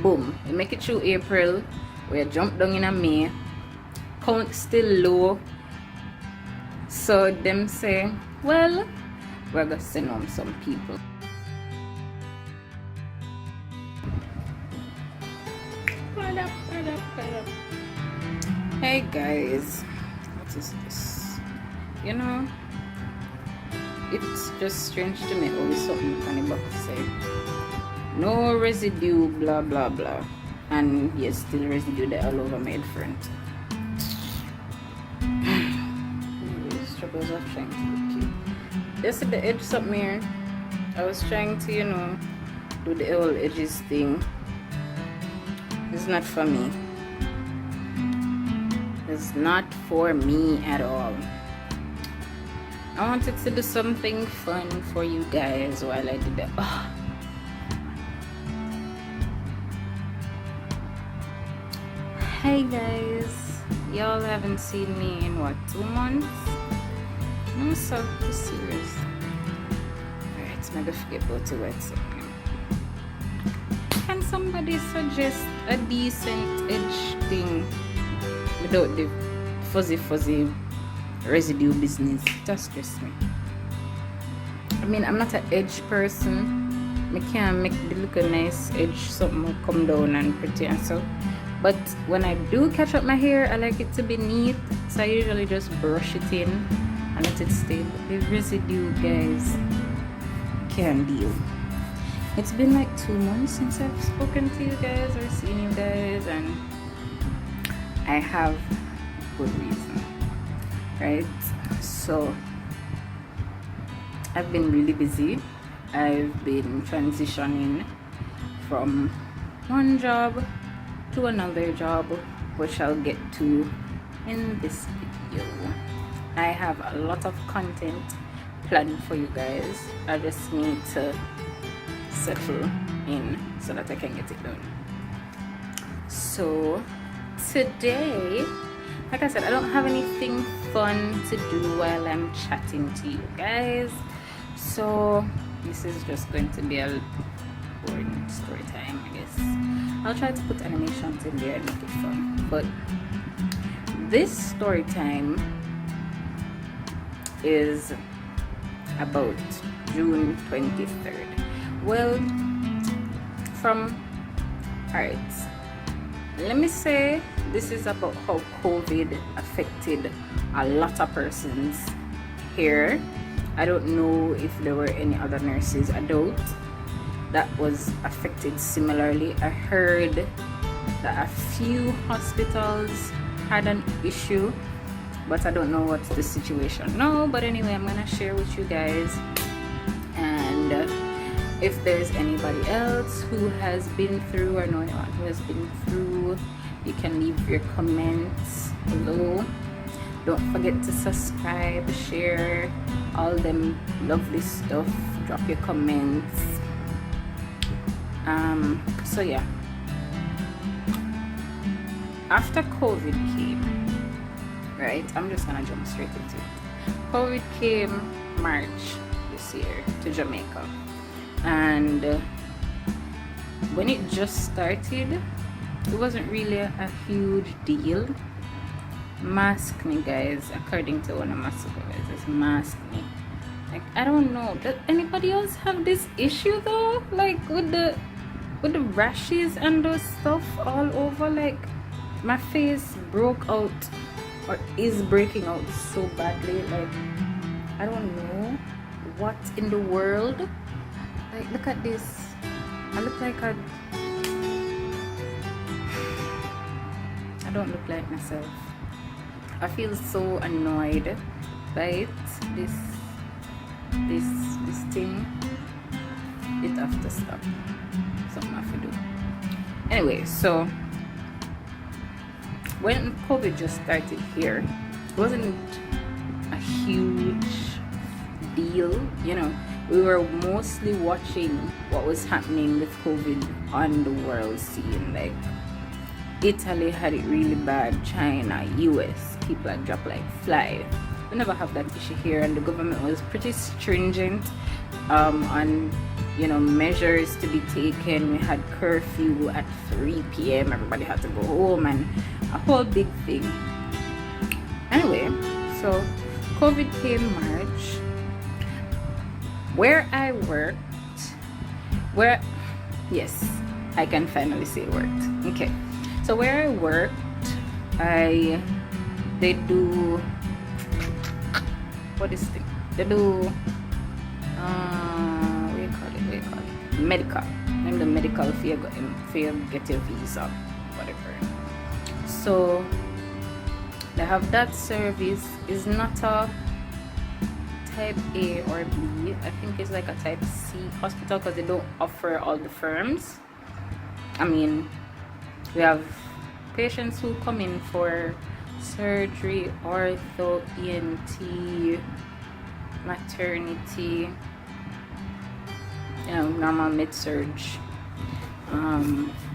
Boom, we make it through April, we jump down in a May, count still low. So them say, well, we're gonna send home some people. Hey guys, what is this? You know, it's just strange to me always something on the box say no residue blah blah blah, and yes, still residue there all over my head front. Struggles of trying to be cute. Just at the edge something here, I was trying to, you know, do the whole edges thing. It's not for me. It's not for me at all. I wanted to do something fun for you guys while I did that. Oh. Hey guys, y'all haven't seen me in what, 2 months? No, so this serious. Alright, I'm gonna forget about to wet something. Can somebody suggest a decent edge thing without the fuzzy residue business? That stress me. I mean, I'm not an edge person. I can't make the look a nice edge, something come down and pretty and so. But when I do catch up my hair, I like it to be neat, so I usually just brush it in and let it stay. But the residue, guys, can't deal. It's been like 2 months since I've spoken to you guys or seen you guys, and I have good reason, right? So I've been really busy. I've been transitioning from one job to another job, which I'll get to in this video. I have a lot of content planned for you guys. I just need to settle in so that I can get it done. So today, like I said, I don't have anything fun to do while I'm chatting to you guys, so this is just going to be a boring story time, I guess. I'll try to put animations in there and make it fun, but this story time is about June 23rd. Well, alright, let me say this is about how COVID affected a lot of persons here. I don't know if there were any other nurses, I doubt, that was affected similarly. I heard that a few hospitals had an issue, but I don't know what's the situation now. But anyway, I'm gonna share with you guys, and if there's anybody else who has been through or know anyone who has been through, you can leave your comments below. Don't forget to subscribe, share, all them lovely stuff. Drop your comments. So yeah, after COVID came, right, I'm just gonna jump straight into it. COVID came March this year to Jamaica, and when it just started, it wasn't really a huge deal. Mask me, guys. According to one of my supervisors, mask me. Like, I don't know, does anybody else have this issue though, like with the rashes and those stuff all over? Like, my face broke out or is breaking out so badly. Like, I don't know what in the world. Like, look at this. I look like I don't look like myself. I feel so annoyed by it. This thing, it have to stop. Something I have to do. Anyway, so when COVID just started here, it wasn't a huge deal, you know. We were mostly watching what was happening with COVID on the world scene. Like, Italy had it really bad, China, US, people had dropped like flies. We never have that issue here, and the government was pretty stringent on, measures to be taken. We had curfew at 3 p.m. Everybody had to go home, and a whole big thing. Anyway, so COVID came March. Where I worked, yes, I can finally say it worked. Okay, so where I worked, they do, what is it? They do, what do you call it? Medical. I'm the medical if you get your visa, whatever. So they have that service. Is not a type A or B. I think it's like a type C hospital because they don't offer all the firms. I mean, we have patients who come in for surgery, ortho, ENT, maternity, normal med-surg.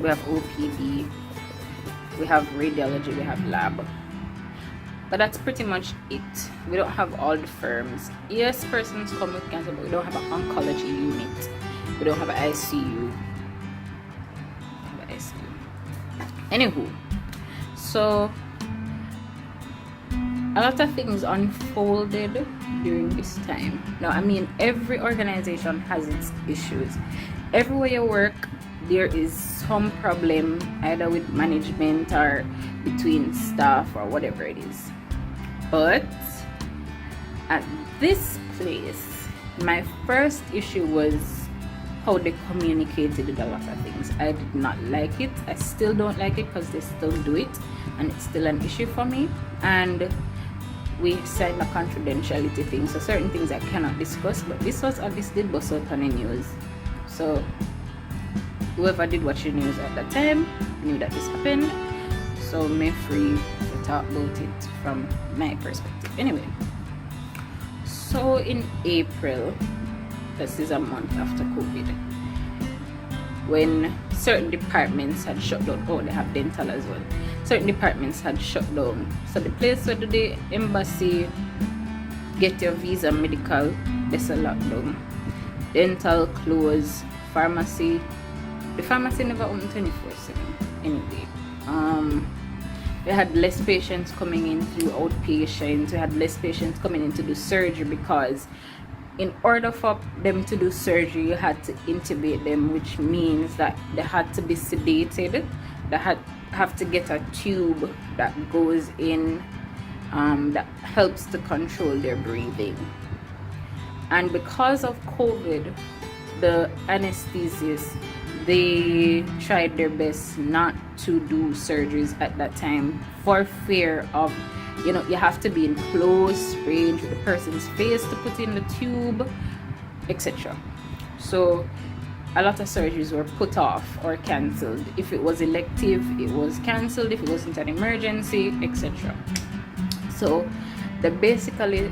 We have OPD, we have radiology, we have lab. But that's pretty much it. We don't have all the firms. Yes, persons come with cancer, but we don't have an oncology unit. We don't have an ICU. Anywho, so a lot of things unfolded during this time. Now, I mean, every organization has its issues. Everywhere you work, there is some problem either with management or between staff or whatever it is. But at this place, my first issue was how they communicated with a lot of things. I did not like it. I still don't like it because they still do it, and it's still an issue for me. And we signed a confidentiality thing, so certain things I cannot discuss, but this was obviously bust out on the news. So whoever did watch the news at that time knew that this happened, so me free to talk about it from my perspective. Anyway, so in April, this is a month after COVID, when certain departments had shut down. Oh, they have dental as well. Certain departments had shut down. So the place where the embassy get your visa, medical, there's a lockdown. Dental closed. Pharmacy, the pharmacy never opened 24/7 anyway. We had less patients coming in through outpatients. We had less patients coming in to do surgery, because in order for them to do surgery, you had to intubate them, which means that they had to be sedated. They have to get a tube that goes in that helps to control their breathing. And because of COVID, the anesthesists, they tried their best not to do surgeries at that time for fear of, you have to be in close range with the person's face to put in the tube, etc. So a lot of surgeries were put off or cancelled. If it was elective, it was cancelled. If it wasn't an emergency, etc. So they basically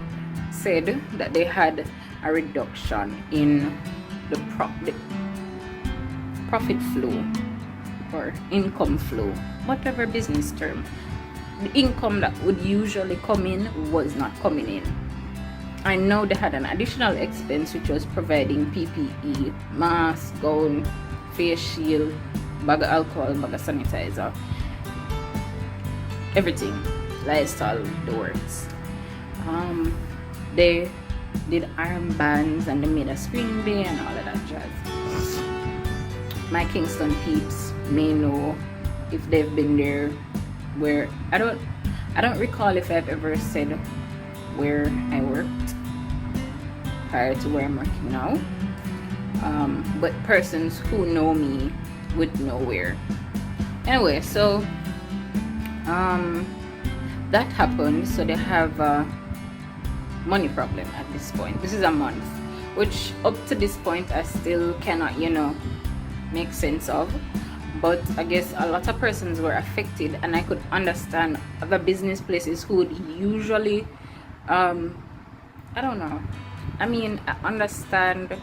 said that they had a reduction in the profit flow or income flow, whatever business term. The income that would usually come in was not coming in. I know they had an additional expense, which was providing PPE, mask, gown, face shield, bag of alcohol, bag of sanitizer, everything, Lysol, the works. They did armbands and they made a screen bay and all of that jazz. My Kingston peeps may know if they've been there, where I don't recall if I've ever said where I worked prior to where I'm working now, but persons who know me would know where. Anyway, so that happened. So they have a money problem at this point. This is a month, which up to this point I still cannot make sense of. But I guess a lot of persons were affected, and I could understand other business places who would usually I don't know. I mean, I understand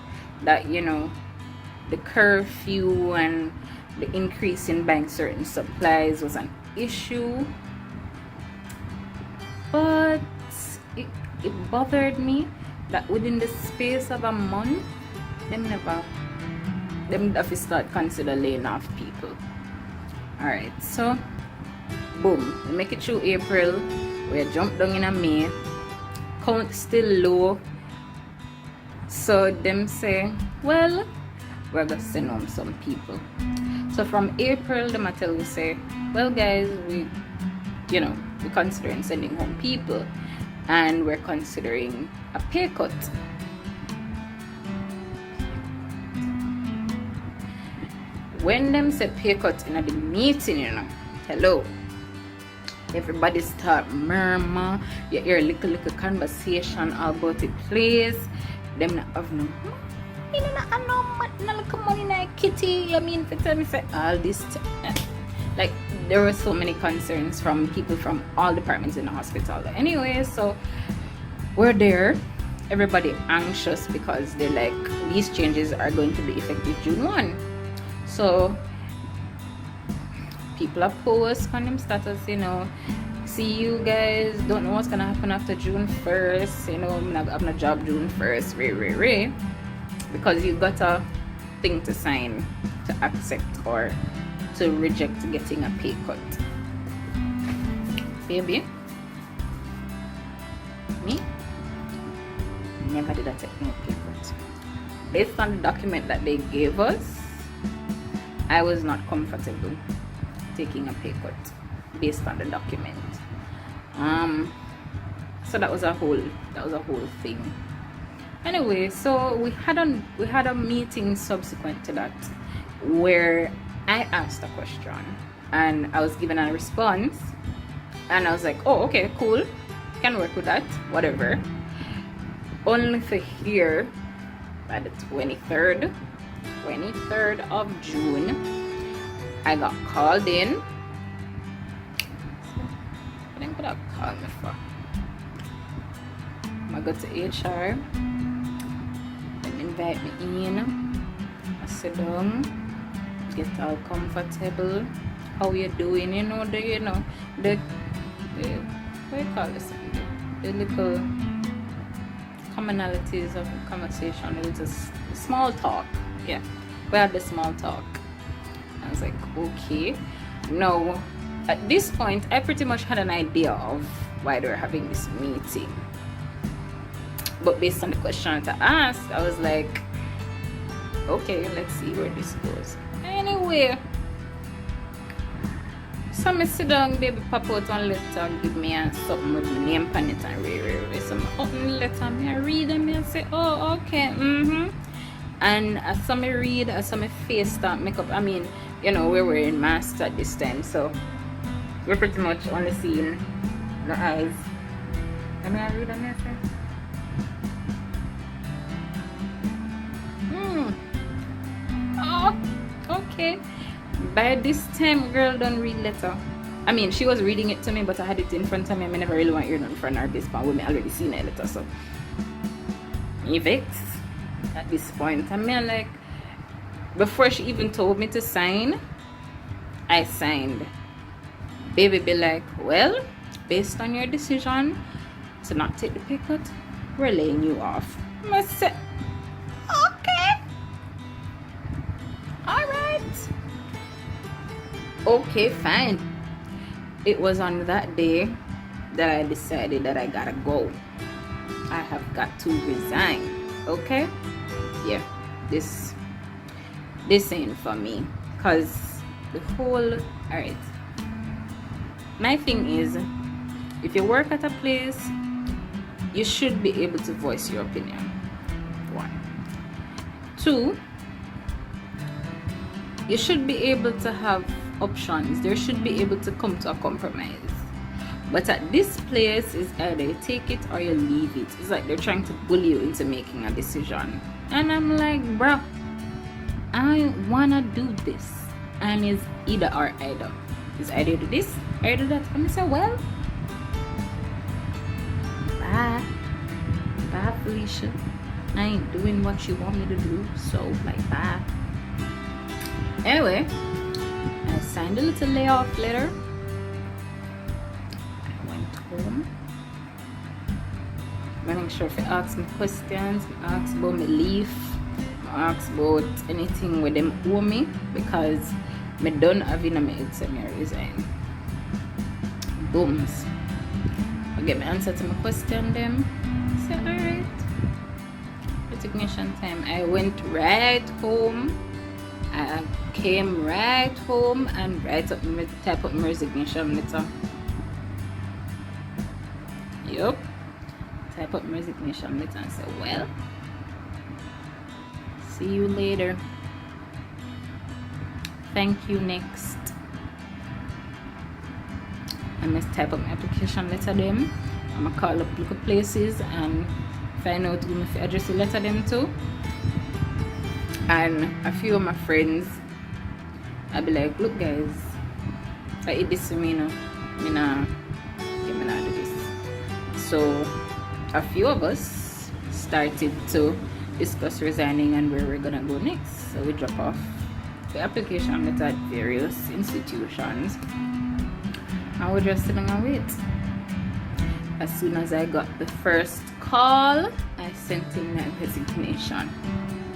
that the curfew and the increase in buying certain supplies was an issue, but it bothered me that within the space of a month, them never them have to start consider laying off people. Alright, so boom, we make it through April, we jump down in a May, count still low. So them say, well, we're gonna send home some people. So from April, them I tell you say, well guys, we're considering sending home people, and we're considering a pay cut. When them say pay cut in the meeting, hello, everybody start murmur, you hear a little conversation about the place. Them not have no money like kitty. I mean, for tell me say all this like there were so many concerns from people from all departments in the hospital. Anyway, so we're there, everybody anxious because they're like, these changes are going to be effective June 1. So people are post on them status, see you guys, don't know what's gonna happen after June 1st, I'm not having a job June 1st, because you got a thing to sign to accept or to reject getting a pay cut. Baby, me never did I take no pay cut. Based on the document that they gave us, I was not comfortable taking a pay cut based on the document. So that was a whole thing. Anyway, so we had a meeting subsequent to that where I asked a question and I was given a response, and I was like, oh, okay, cool, can work with that, whatever. Only to hear by the 23rd of June, I got called in. I think what I called me for. I go to HR, they invite me in, I sit down, get all comfortable. How you doing? The what do you call this? The little commonalities of the conversation. It was just small talk. Yeah, we had the small talk. I was like, okay. Now, at this point, I pretty much had an idea of why they were having this meeting. But based on the question to ask, I was like, okay, let's see where this goes. Anyway, so I sit down, baby, pop out one letter, give me something with my name on it and read. So I open the letter, I read and I say, oh, okay, And as I read, as my face start makeup, I mean, we're wearing masks at this time, so we're pretty much only seeing the eyes. Let me read on this. Oh, okay. By this time, girl don't read letter. I mean, she was reading it to me, but I had it in front of me. I never really want to hear it in front of her this point. We already seen that letter, so me vex at this point. I mean, like, before she even told me to sign, I signed. Baby be like, well, based on your decision to not take the pay cut, we're laying you off. I said, okay, all right, okay, fine. It was on that day that I decided that I gotta go. I have got to resign. Okay, yeah, this ain't for me, because the whole, all right, my thing is, if you work at a place, you should be able to voice your opinion. 1, 2, you should be able to have options. There should be able to come to a compromise. But at this place, is either you take it or you leave it. It's like they're trying to bully you into making a decision, and I'm like, bro, I wanna do this, and it's either or either. It's either do this or do that. And I say, well, bye, Felicia. I ain't doing what you want me to do, so like, bye. Anyway, I signed a little layoff letter. I went home. Making sure if you ask me questions, ask about my leave, ask about anything with them owe me, because me done having a head so me resign. Booms. I get my answer to my question them. Say alright. Resignation time. I went right home. I came right home and type up my resignation letter. Yup. Type up my resignation letter and say, well, see you later. Thank you, next. I must type up my application letter them. I'm gonna call up local places and find out who my address to letter them to. And a few of my friends, I'll be like, look guys, I eat this to me now. Me nah do this. So a few of us started to discuss resigning and where we're gonna go next. So we drop off the application letter at various institutions and we're just sitting and wait. As soon as I got the first call, I sent in my resignation,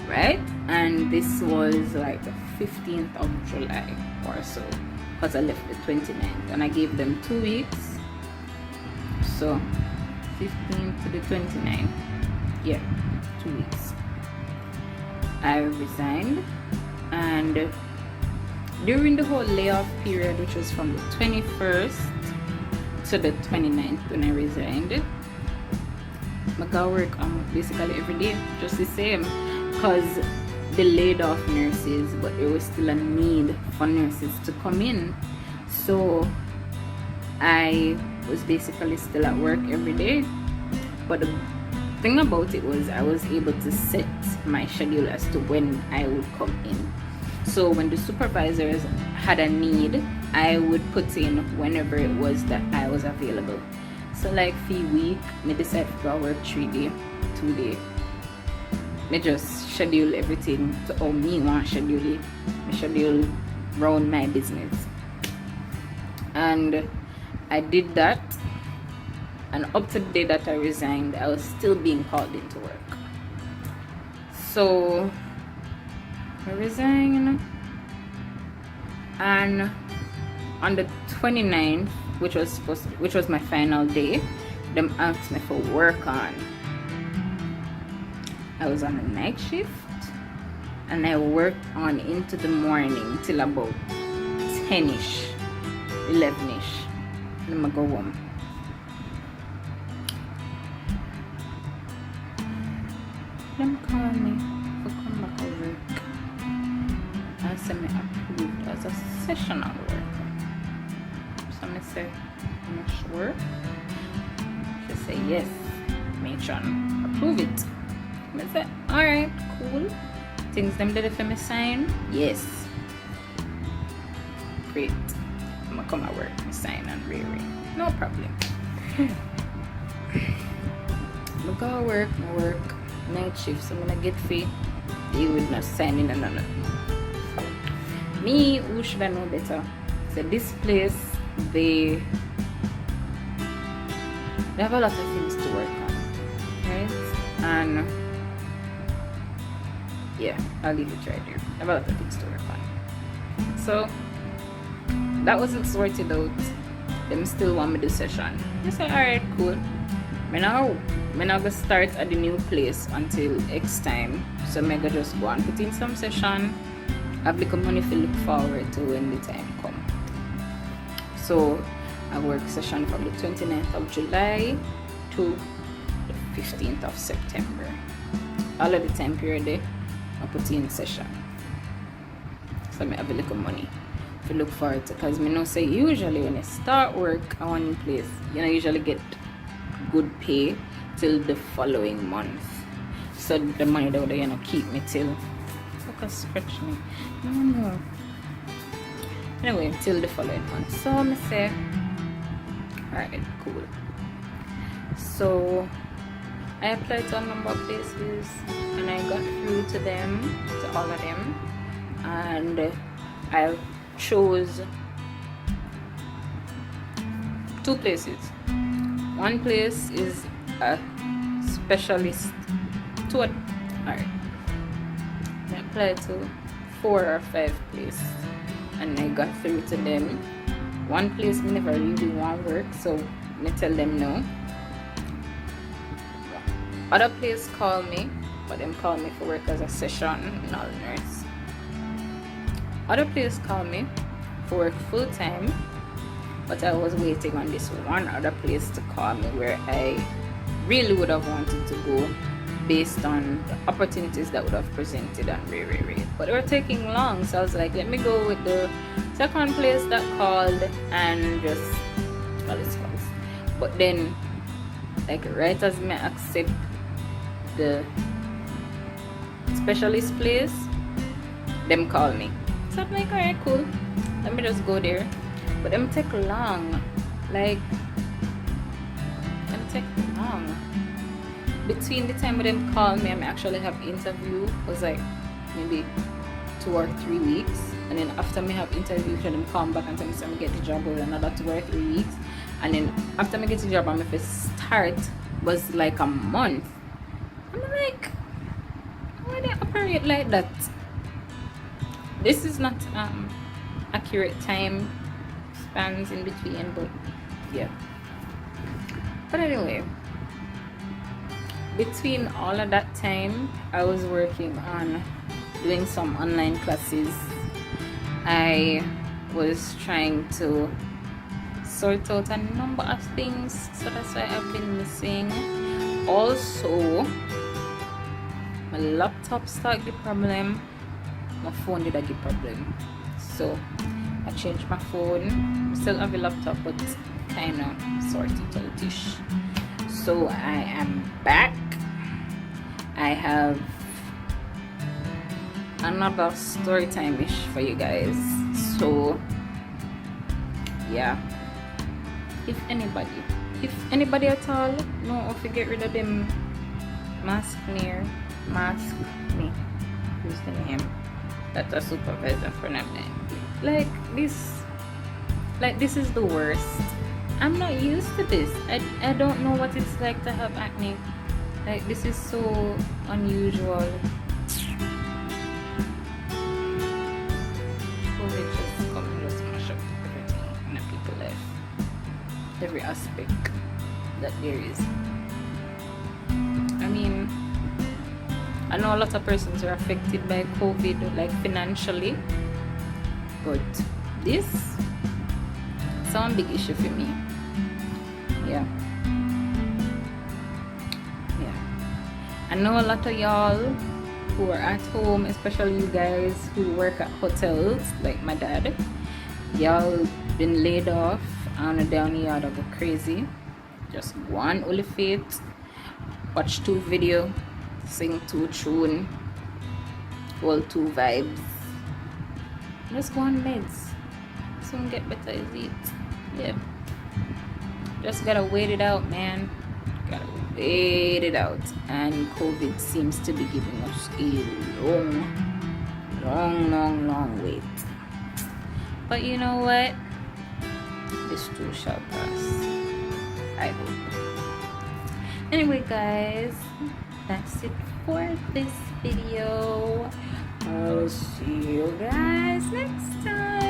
right? And this was like the 15th of July or so, because I left the 29th and I gave them 2 weeks. So 15th to the 29th, yeah, 2 weeks. I resigned, and during the whole layoff period, which was from the 21st to the 29th when I resigned, I got work basically every day, just the same, because they laid off nurses, but there was still a need for nurses to come in. So I was basically still at work every day. But the thing about it was I was able to set my schedule as to when I would come in. So when the supervisors had a need, I would put in whenever it was that I was available. So like for a week, I decided to go work 3 days, 2 days. I just schedule everything to how me want to schedule it. I schedule around my business. And I did that. And up to the day that I resigned, I was still being called into work. So I resigned, and on the 29th, which was my final day, them asked me for work on. I was on a night shift and I worked on into the morning till about 10ish, 11ish. Then I go home. Them call me for come back to work and say me approved as a sessional worker. So I say, I'm not sure. She say yes, matron, approve it. I say, alright, cool. Things them did for me sign? Yes. Great. I'm gonna come at work, me sign and re-ring. No problem. I go to work, I work night shift, so I'm gonna get free. They would not sign in another. Me, who should I know better? So this place, they have a lot of things to work on, right? And yeah, I'll leave it right there. They have a lot of things to work on. So that wasn't sorted out. Them still want me to do session. I said, alright, cool. I'm not gonna start at the new place until X time. So I'm gonna just go and put in some session, have little money to look forward to when the time come. So I work session from the 29th of July to the 15th of September. All of the time period there, I put in session. So I have a little money to look forward to, because I know say usually when I start work at one new place, you know, usually get good pay till the following month. So the money that would, you know, keep me till focus scratch me. No. Anyway, till the following month. So I say, alright, cool. So I applied to a number of places and I got through to them, to all of them, and I chose 2 places. One place is a specialist to alright. applied to 4 or 5 places, and I got through to them. One place me never really want work, so me tell them no. Other place call me, but them call me for work as a session null nurse. Other place call me for work full time, but I was waiting on this one other place to call me where I really would have wanted to go based on the opportunities that would have presented and rare. But they were taking long, so I was like, let me go with the second place that called and just call it calls. But then, like right as me accept the specialist place, them call me. So I'm like, alright, cool. Let me just go there. But them take long. Like, them take long. Between the time when them call me and I actually have interview was like maybe 2 or 3 weeks. And then after me have interview, them come back and tell me I get the job with another 2 or 3 weeks. And then after me get the job, my first start was like a month. I'm like, why they operate like that? This is not accurate time spans in between, but yeah. But anyway, between all of that time, I was working on doing some online classes. I was trying to sort out a number of things, so that's why I've been missing. Also, my laptop started the problem, my phone did a get problem, so I changed my phone. Still have a laptop, but kind of sorted out-ish. So I am back. I have another story time-ish for you guys. So yeah, if anybody at all know how to get rid of them mask me, who's the name? That's a supervisor for them. Like this is the worst. I'm not used to this. I don't know what it's like to have acne. Like, this is so unusual. COVID just come and just mash up everything in a people's life. Every aspect that there is. I mean, I know a lot of persons are affected by COVID, like financially, but this is a big issue for me. Yeah. I know a lot of y'all who are at home, especially you guys who work at hotels, like my dad. Y'all been laid off and down here to go crazy. Just go on Olifate, watch 2 video, sing 2 tune, hold 2 vibes. Just go on meds. Soon get better, is it? Yeah. Just gotta wait it out, man. Gotta wait it out. And COVID seems to be giving us a long wait. But you know what? This too shall pass, I hope. Anyway, guys, that's it for this video. I'll see you guys next time.